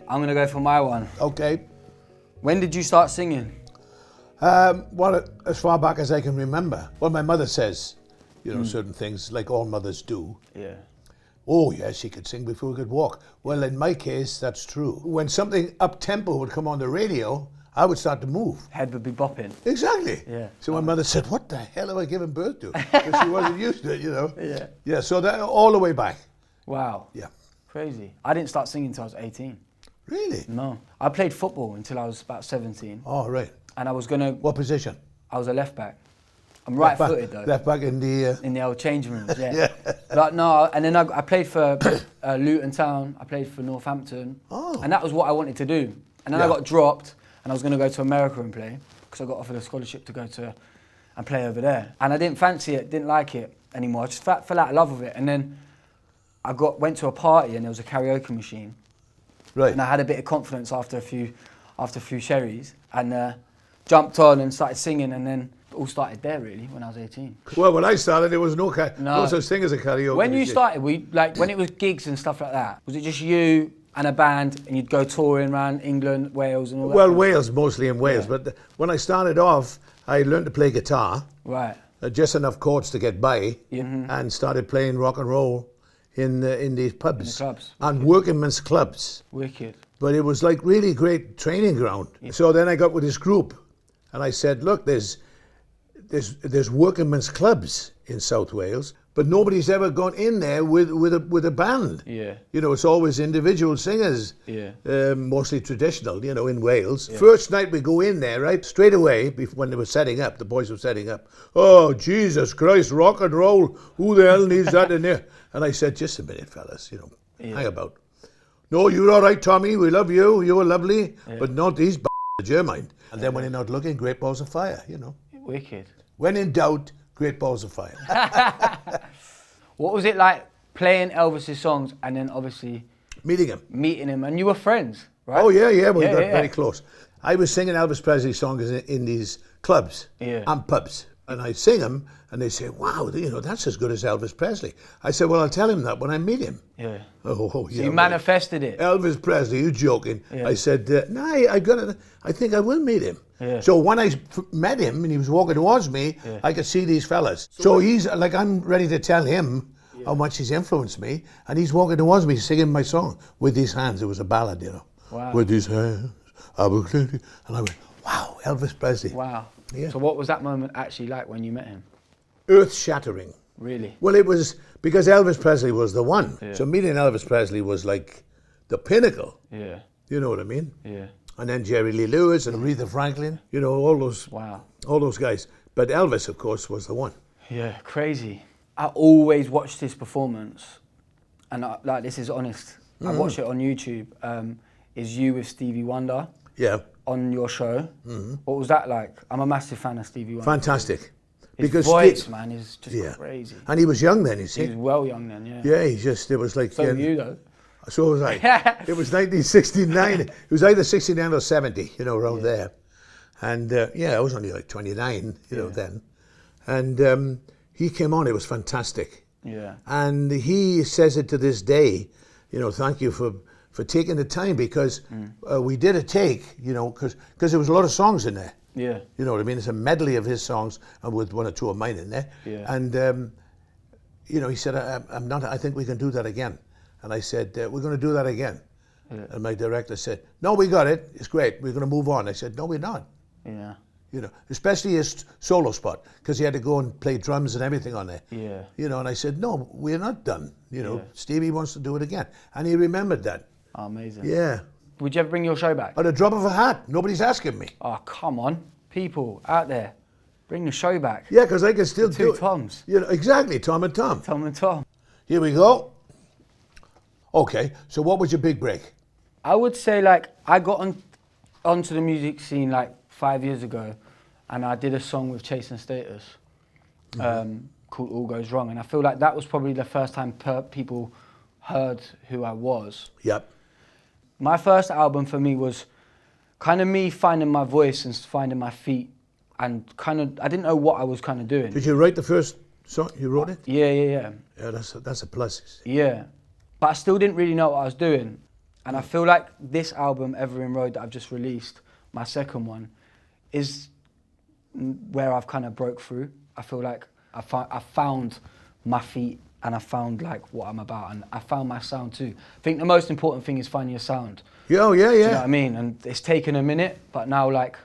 I'm gonna go for my one. Okay. When did you start singing? Well, as far back as I can remember. Well, my mother says, certain things, like all mothers do. Yeah. Oh, yes, she could sing before we could walk. Well, in my case, that's true. When something up-tempo would come on the radio, I would start to move. Head would be bopping. Exactly. Yeah. So my mother said, what the hell have I given birth to? Because she wasn't used to it, Yeah. Yeah, so that all the way back. Wow. Yeah. Crazy. I didn't start singing until I was 18. Really? No. I played football until I was about 17. Oh, right. And I was gonna... What position? I was a left back. I'm right-footed though. Left back in the... In the old changing rooms, yeah. Yeah. Like, no, and then I played for Luton Town, I played for Northampton, and that was what I wanted to do. And then I got dropped, and I was going to go to America and play, because I got offered a scholarship to go to and play over there. And I didn't fancy it, didn't like it anymore. I just fell out of love with it. And then I went to a party, and there was a karaoke machine. Right. And I had a bit of confidence after a few sherries, and jumped on and started singing, and then it all started there really when I was 18. Well, when I started, there was no such thing as a karaoke. When you machine. started, when it was gigs and stuff like that, was it just you and a band and you'd go touring around England, Wales and all that? Well, Wales, mostly in Wales. Yeah. But when I started off, I learned to play guitar. Right. Just enough chords to get by, and started playing rock and roll in these pubs. In the clubs. And workingmen's clubs. Wicked. But it was like really great training ground. Yeah. So then I got with this group and I said, look, there's workingmen's clubs in South Wales, but nobody's ever gone in there with a band. Yeah. It's always individual singers. Yeah. Mostly traditional, in Wales. Yeah. First night we go in there, right, straight away, when they were setting up, the boys were setting up, oh, Jesus Christ, rock and roll, who the hell needs that in there? And I said, just a minute, fellas, hang about. No, you're all right, Tommy, we love you, you were lovely, but not these b****s, your mind. And then when you're not looking, great balls of fire, Wicked. When in doubt, great balls of fire. What was it like playing Elvis's songs and then obviously meeting him? And you were friends, right? Oh yeah, we got very close. I was singing Elvis Presley songs in these clubs and pubs, and I sing them, and they say, "Wow, that's as good as Elvis Presley." I said, "Well, I'll tell him that when I meet him." Yeah. Oh yeah. So you manifested it. Elvis Presley, you joking? Yeah. I said, "No, I think I will meet him." Yeah. So when I met him and he was walking towards me, I could see these fellas. So he's like, I'm ready to tell him how much he's influenced me, and he's walking towards me singing my song with these hands. It was a ballad, Wow. With these hands, and I went, wow, Elvis Presley. Wow. Yeah. So what was that moment actually like when you met him? Earth-shattering. Really? Well, it was because Elvis Presley was the one. Yeah. So meeting Elvis Presley was like the pinnacle. Yeah. You know what I mean? Yeah. And then Jerry Lee Lewis and Aretha Franklin, all those guys. But Elvis, of course, was the one. Yeah, crazy. I always watched his performance, and this is honest. I watched it on YouTube. Is you with Stevie Wonder? Yeah. On your show. Mm-hmm. What was that like? I'm a massive fan of Stevie Wonder. Fantastic. His voice, man, is just crazy. And he was young then, you see. He was well young then, yeah. Yeah, it was like... So were you, though. So was I. It was 1969. It was either 69 or 70, around there. And I was only like 29, then. And he came on, it was fantastic. Yeah. And he says it to this day, thank you for taking the time, because we did a take, because there was a lot of songs in there. Yeah. You know what I mean? It's a medley of his songs and with one or two of mine in there. Yeah. And, he said, I think we can do that again. And I said, we're going to do that again. Yeah. And my director said, no, we got it. It's great. We're going to move on. I said, no, we're not. Yeah. Especially his solo spot, because he had to go and play drums and everything on there. Yeah. And I said, no, we're not done. Stevie wants to do it again. And he remembered that. Oh, amazing. Yeah. Would you ever bring your show back? At a drop of a hat. Nobody's asking me. Oh, come on. People out there, bring the show back. Yeah, because I can still do it. Two Toms. Exactly, Tom and Tom. Tom and Tom. Here we go. Okay, so what was your big break? I would say, I got onto the music scene 5 years ago, and I did a song with Chase and Status called All Goes Wrong, and I feel like that was probably the first time people heard who I was. Yep. My first album for me was kind of me finding my voice and finding my feet, and I didn't know what I was kind of doing. Did you write the first song? You wrote it? Yeah. Yeah, that's a plus. Yeah. But I still didn't really know what I was doing. And I feel like this album, Ever in Road, that I've just released, my second one, is where I've kind of broke through. I feel like I found my feet and I found like what I'm about, and I found my sound too. I think the most important thing is finding your sound. Oh, yeah, yeah. Do you know what I mean? And it's taken a minute, but now like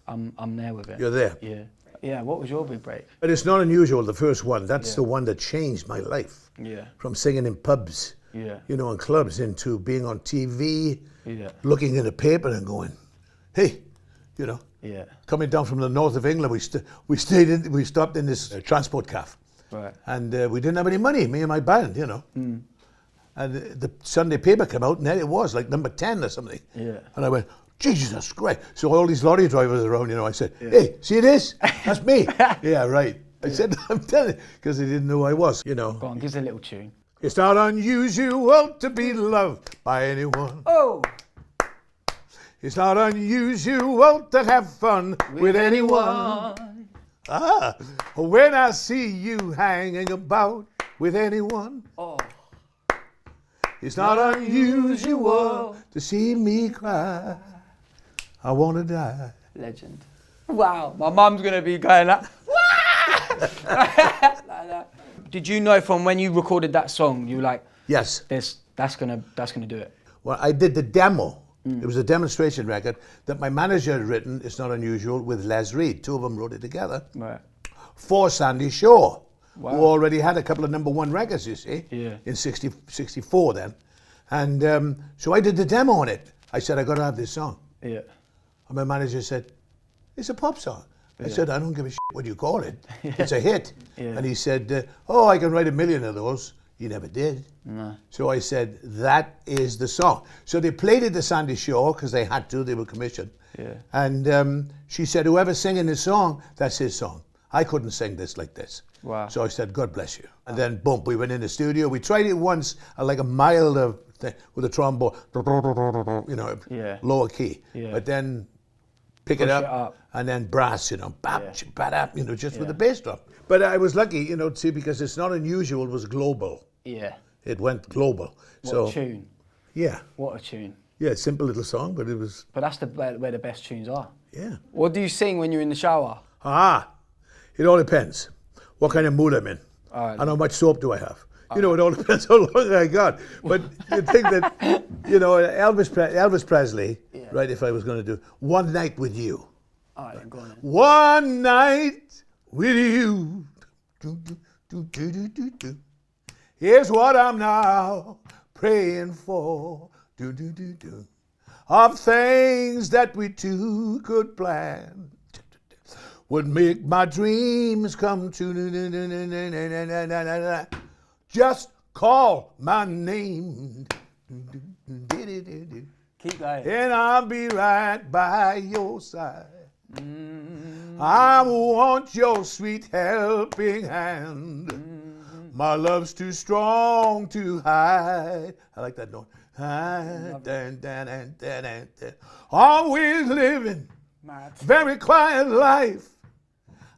I'm there with it. You're there. Yeah. Yeah, what was your big break? But it's not unusual, the first one. That's the one that changed my life. Yeah. From singing in pubs, Yeah. you know, in clubs, into being on TV, Yeah. looking in the paper and going, hey, you know. Yeah. Coming down from the north of England, we stopped in this transport cafe. Right. And we didn't have any money, me and my band, you know. And the Sunday paper came out, and there it was, like number 10 or something. Yeah. And I went, Jesus Christ. So all these lorry drivers around, you know, I said, hey, see this? That's me. Yeah, right. I said, I'm telling you, because they didn't know who I was, you know. Go on, give us a little tune. It's not unusual to be loved by anyone. Oh! It's not unusual to have fun with anyone. When I see you hanging about with anyone. Oh. It's not unusual to see me cry. I want to die. Legend. Wow, my mum's gonna be going like that. Did you know from when you recorded that song, you were like, yes, that's gonna do it? Well, I did the demo. It was a demonstration record that my manager had written, It's Not Unusual, with Les Reed. Two of them wrote it together. Right. For Sandy Shaw, Wow. who already had a couple of #1 records, you see, Yeah. in 64 then. And so I did the demo on it. I said, I got to have this song. Yeah. And my manager said, it's a pop song. I said, I don't give a shit what you call it. It's a hit. Yeah. And he said, oh, I can write 1 million of those. He never did. No. So I said, that is the song. So they played it to Sandy Shaw because they had to, they were commissioned. Yeah. And she said, whoever's singing this song, that's his song. I couldn't sing this like this. Wow. So I said, God bless you. And then, boom, we went in the studio. We tried it once, like a mild thing with a trombone, you know, lower key. Yeah. But then pick Push it up, and then brass, you know, bap, bap, you know, just with the bass drum. But I was lucky, you know, see, because It's Not Unusual was global. Yeah. It went global. What a tune. Yeah. What a tune. Yeah, simple little song, but it was... But that's where the best tunes are. Yeah. What do you sing when you're in the shower? It all depends what kind of mood I'm in. Right. And how much soap do I have. You know, it all depends how long I got. But you think that, you know, Elvis Presley, right, if I was going to do One Night with You. All right, then, go on then. One night with you. Here's what I'm now praying for. Of things that we two could plan. Would make my dreams come true. Just call my name. Keep going. And I'll be right by your side. I want your sweet helping hand. My love's too strong to hide. I like that note. Always living very quiet life.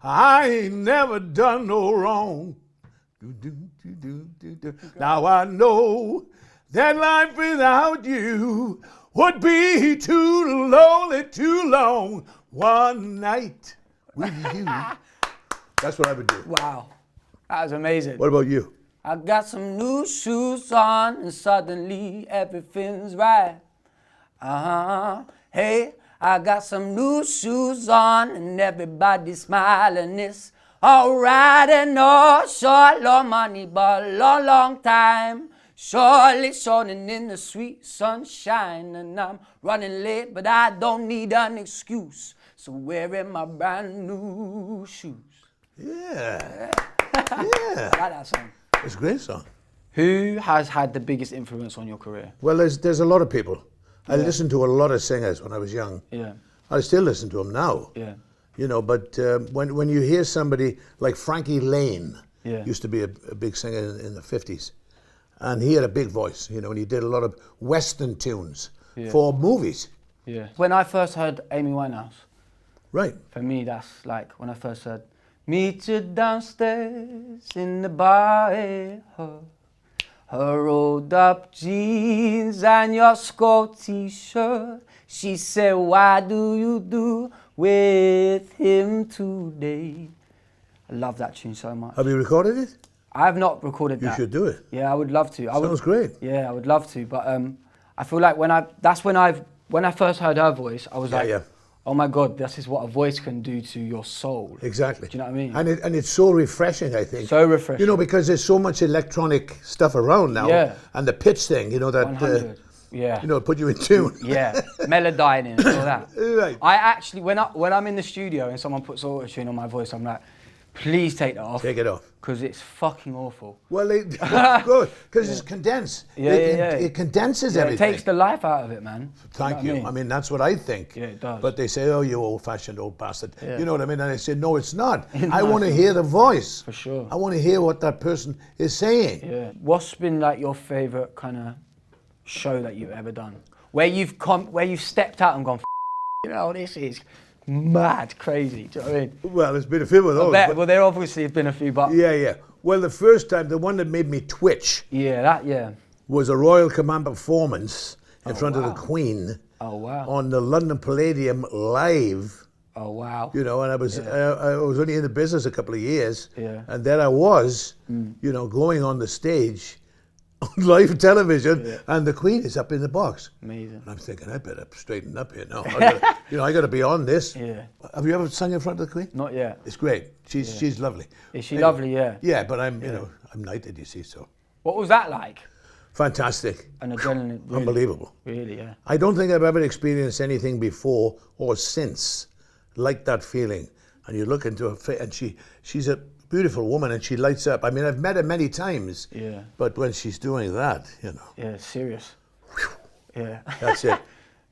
I ain't never done no wrong. Now I know that life without you would be too lonely, too long. One night with you. That's what I would do. Wow. That was amazing. What about you? I got some new shoes on and suddenly everything's right. Hey, I got some new shoes on and everybody's smiling. It's alright and no short, long money, but long, long time. Surely shining in the sweet sunshine, and I'm running late, but I don't need an excuse. So wearing my brand new shoes. Yeah. I like that song. It's a great song. Who has had the biggest influence on your career? Well, there's a lot of people. I listened to a lot of singers when I was young. Yeah. I still listen to them now. Yeah. You know, but when you hear somebody like Frankie Lane, Yeah. used to be a big singer in the 50s, and he had a big voice, you know, and he did a lot of Western tunes for movies. Yeah. When I first heard Amy Winehouse, Right. for me, that's like when I first heard, meet you downstairs in the bar, her rolled up jeans and your skull t-shirt. She said, why do you do with him today? I love that tune so much. Have you recorded it? I have not recorded that. You should do it. Yeah, I would love to. Sounds great. Yeah, I would love to, but I feel like when I first heard her voice, I was oh my God, this is what a voice can do to your soul. Exactly. Do you know what I mean? And it's so refreshing, I think. So refreshing. You know, because there's so much electronic stuff around now. Yeah. And the pitch thing, you know, that, 100. Yeah. you know, put you in tune. Yeah, melodyning and all that. Right. I actually, when I'm in the studio and someone puts auto-tune on my voice, I'm like, please take that off. Take it off. Because it's fucking awful. Well, good, because it's condensed. It condenses everything. It takes the life out of it, man. Thank you. You know what I mean, that's what I think. Yeah, it does. But they say, oh, you old-fashioned old bastard. Yeah. You know what I mean? And I say, no, it's not. I want to hear the voice. For sure. I want to hear what that person is saying. Yeah. What's been like your favourite kind of show that you've ever done? Where you've stepped out and gone, you know, this is mad crazy. Do you know what I mean? Well, there's been a few of those. Well, there obviously have been a few, but Yeah. Well, the first time, the one that made me twitch was a Royal Command performance in front of the Queen. Oh, wow. On the London Palladium live. Oh, wow. You know, and I was only in the business a couple of years. Yeah. And then I was, you know, going on the stage on live television, and the Queen is up in the box. Amazing. And I'm thinking, I better straighten up here now. I got to be on this. Yeah. Have you ever sung in front of the Queen? Not yet. It's great. She's lovely. Is she lovely? Yeah. Yeah, but I'm knighted, you see, so. What was that like? Fantastic. An adrenaline. Really, Unbelievable. Really, yeah. I don't think I've ever experienced anything before or since like that feeling. And you look into her face, and she's a beautiful woman, and she lights up. I mean, I've met her many times. Yeah. But when she's doing that, you know. Yeah, serious. Yeah. That's it.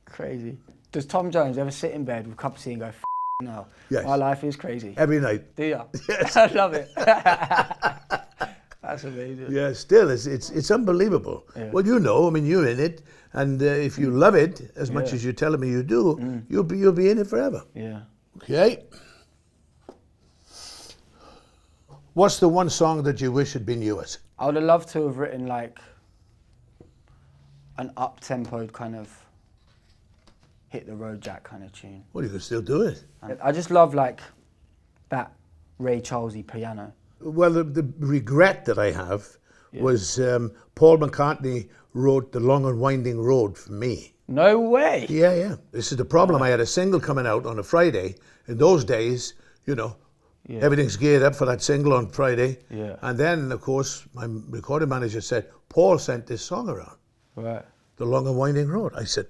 Crazy. Does Tom Jones ever sit in bed with a cup of tea and go, no, yes. My life is crazy? Every night. Do you? Yes. I love it. That's amazing. Yeah, still, it's unbelievable. Yeah. Well, you know, I mean, you're in it, and if you love it as much as you're telling me you do, you'll be in it forever. Yeah. Okay. What's the one song that you wish had been yours? I would have loved to have written like an up-tempoed kind of hit the road jack kind of tune. Well, you can still do it. I just love like that Ray Charlesy piano. Well, the regret that I have was Paul McCartney wrote The Long and Winding Road for me. No way. Yeah. This is the problem. I had a single coming out on a Friday. In those days, you know, everything's geared up for that single on Friday. Yeah. And then, of course, my recording manager said, Paul sent this song around. Right. The Long and Winding Road. I said,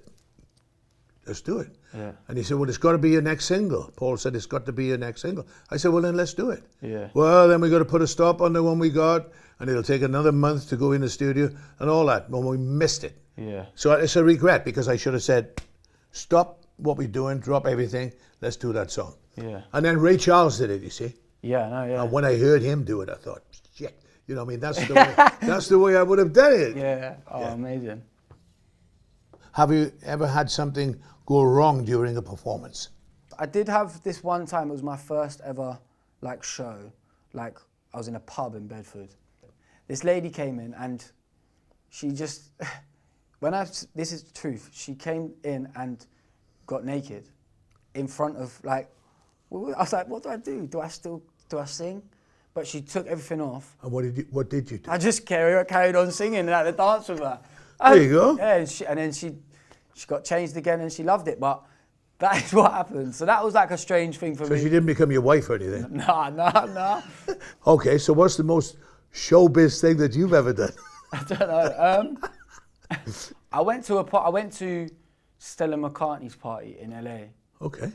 let's do it. Yeah. And he said, well, it's got to be your next single. Paul said, it's got to be your next single. I said, well, then let's do it. Yeah. Well, then we got to put a stop on the one we got, and it'll take another month to go in the studio and all that. Well, we missed it. Yeah. So it's a regret, because I should have said, stop what we're doing, drop everything, let's do that song. Yeah. And then Ray Charles did it, you see. Yeah, no, yeah. And when I heard him do it, I thought, shit. You know what I mean? That's the way I would have done it. Yeah. Oh, amazing. Have you ever had something go wrong during a performance? I did have this one time. It was my first ever like show. Like I was in a pub in Bedford. This lady came in and she just this is the truth. She came in and got naked in front of like. I was like, what do I do? Do I sing? But she took everything off. And what did you do? I just carried on singing and had a dance with her. There you go. Yeah, and then she got changed again and she loved it, but that is what happened. So that was like a strange thing for me. So she didn't become your wife or anything? No. Okay, so what's the most showbiz thing that you've ever done? I don't know. I went to Stella McCartney's party in LA. Okay.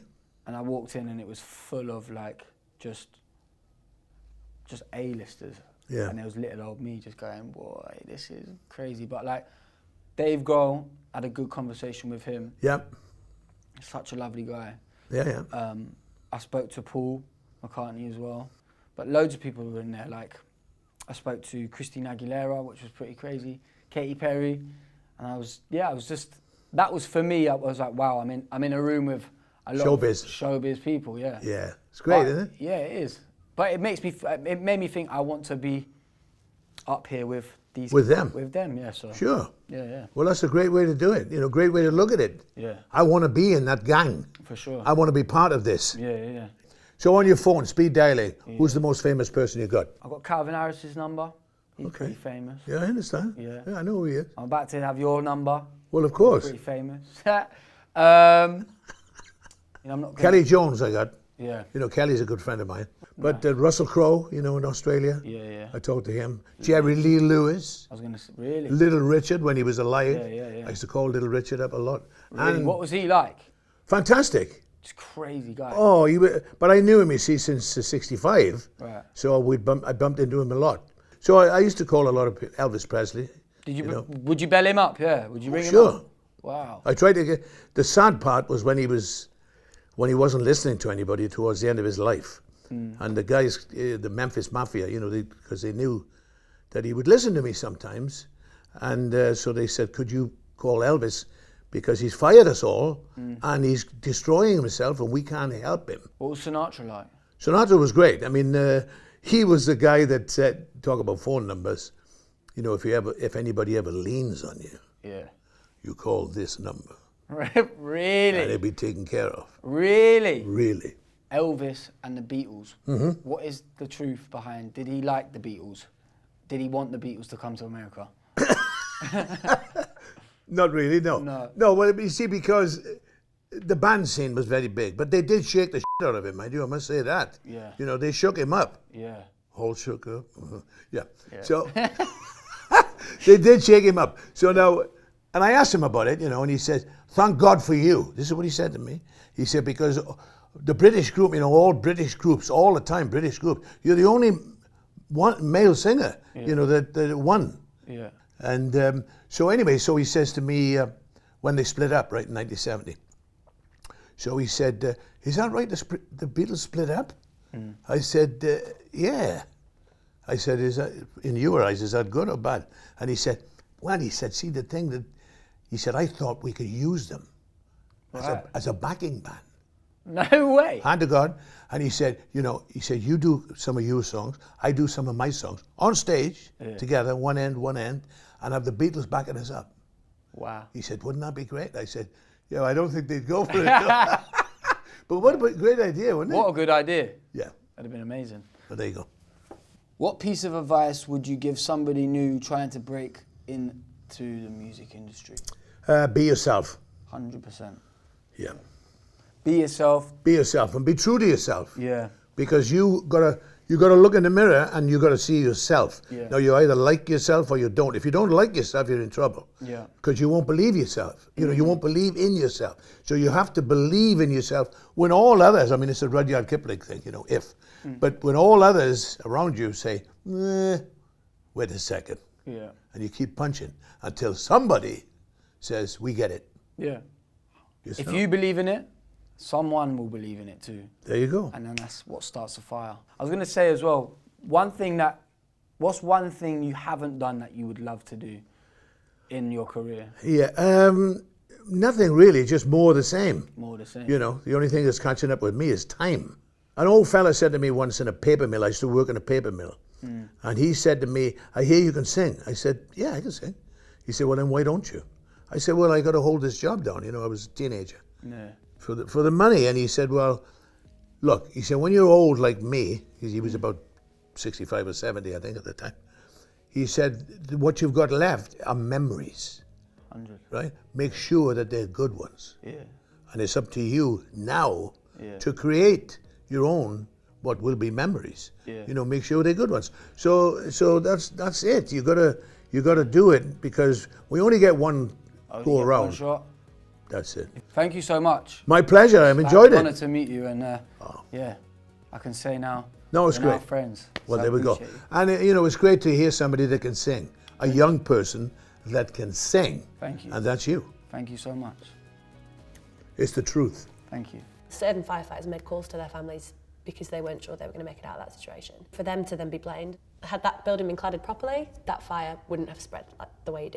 And I walked in and it was full of like just A-listers. Yeah. And there was little old me just going, boy, this is crazy. But like, Dave Grohl, had a good conversation with him. Yep. Such a lovely guy. Yeah. I spoke to Paul McCartney as well. But loads of people were in there. Like, I spoke to Christina Aguilera, which was pretty crazy. Katy Perry. And that was for me, I was like, wow, I'm in a room with a lot of showbiz people, yeah. Yeah. It's great, isn't it? Yeah, it is. But it made me think I want to be up here with with them. With them, yeah. So. Sure. Yeah, yeah. Well, that's a great way to do it. You know, great way to look at it. Yeah. I want to be in that gang. For sure. I want to be part of this. Yeah, yeah, yeah. So on your phone, speed dialing, who's the most famous person you got? I've got Calvin Harris's number. He's pretty famous. Yeah, I understand. Yeah. I know who he is. I'm about to have your number. Well, of course. Pretty famous. I'm not Kelly Jones I got. Yeah. You know, Kelly's a good friend of mine. But Russell Crowe, you know, in Australia. Yeah, yeah. I talked to him. Jerry Lee Lewis. I was going to say, really? Little Richard, when he was alive. Yeah, yeah, yeah. I used to call Little Richard up a lot. Really? And What was he like? fantastic. Just crazy guy. Oh, but I knew him, you see, since 65. Right. So I bumped into him a lot. So I used to call a lot of Elvis Presley. Did you? know. Would you bell him up? Yeah. Would you ring him Sure. up? Wow. I tried to get. The sad part was when he wasn't listening to anybody towards the end of his life, and the guys, the Memphis Mafia, you know, because they knew that he would listen to me sometimes, and so they said, "Could you call Elvis, because he's fired us all, and he's destroying himself, and we can't help him." What was Sinatra like? Sinatra was great. I mean, he was the guy that said, talk about phone numbers. You know, if anybody ever leans on you, Yeah. you call this number. Really? And it'll be taken care of. Really? Really. Elvis and the Beatles. What is the truth behind? Did he like the Beatles? Did he want the Beatles to come to America? Not really, no. No. Well, you see, because the band scene was very big, but they did shake the shit out of him, mind you, I must say that. Yeah. You know, they shook him up. Yeah. All shook up. Yeah. So they did shake him up. So now, and I asked him about it, you know, and he said, "Thank God for you." This is what he said to me. He said, because the British group, you know, all British groups, all the time, British groups, you're the only one male singer, you know, that won. Yeah. And so anyway, so he says to me, when they split up, right, in 1970, so he said, "Is that right, the Beatles split up?" I said, "Yeah." I said, "Is that, in your eyes, is that good or bad?" And he said, "Well," he said, "see, the thing that," he said, "I thought we could use them as a backing band." No way. Hand to God. And he said, you know, "You do some of your songs, I do some of my songs on stage together, one end, and have the Beatles backing us up." Wow. He said, "Wouldn't that be great?" I said, "Yeah, I don't think they'd go for it." But what a great idea, wouldn't it? What a good idea. Yeah. That'd have been amazing. But there you go. What piece of advice would you give somebody new trying to break into the music industry? Be yourself. 100%. Yeah. Be yourself. Be yourself and be true to yourself. Yeah. Because you gotta look in the mirror and you gotta see yourself. Yeah. Now you either like yourself or you don't. If you don't like yourself, you're in trouble. Yeah. Because you won't believe yourself. You know, you won't believe in yourself. So you have to believe in yourself when all others, I mean, it's a Rudyard Kipling thing, you know, if. But when all others around you say, wait a second. Yeah. And you keep punching until somebody says, "We get it." Yeah. Yes, If no? you believe in it, someone will believe in it too. There you go. And then that's what starts a fire. I was going to say as well, what's one thing you haven't done that you would love to do in your career? Yeah, nothing really, just more the same. More the same. You know, the only thing that's catching up with me is time. An old fella said to me once in a paper mill, I used to work in a paper mill, and he said to me, "I hear you can sing." I said, "Yeah, I can sing." He said, "Well, then why don't you?" I said, "Well, I got to hold this job down. You know, I was a teenager. Yeah. For the money." And he said, "Well, look," he said, "when you're old like me," because he was about 65 or 70, I think, at the time, he said, "what you've got left are memories, 100. right? Make sure that they're good ones. Yeah. And it's up to you now Yeah. to create your own what will be memories. Yeah. You know, make sure they're good ones. So that's it. You gotta do it, because we only get one go around. One shot. That's it. Thank you so much. My pleasure. I've enjoyed Honoured it. to meet you, and yeah, I can say now. No, it's we're now great. friends. Well, so there we go. appreciate you. And you know, it's great to hear somebody that can sing. A young person that can sing. Thank you. And that's you. Thank you so much. It's the truth. Thank you. Certain firefighters made calls to their families because they weren't sure they were going to make it out of that situation. For them to then be blamed, had that building been cladded properly, that fire wouldn't have spread like the way it did.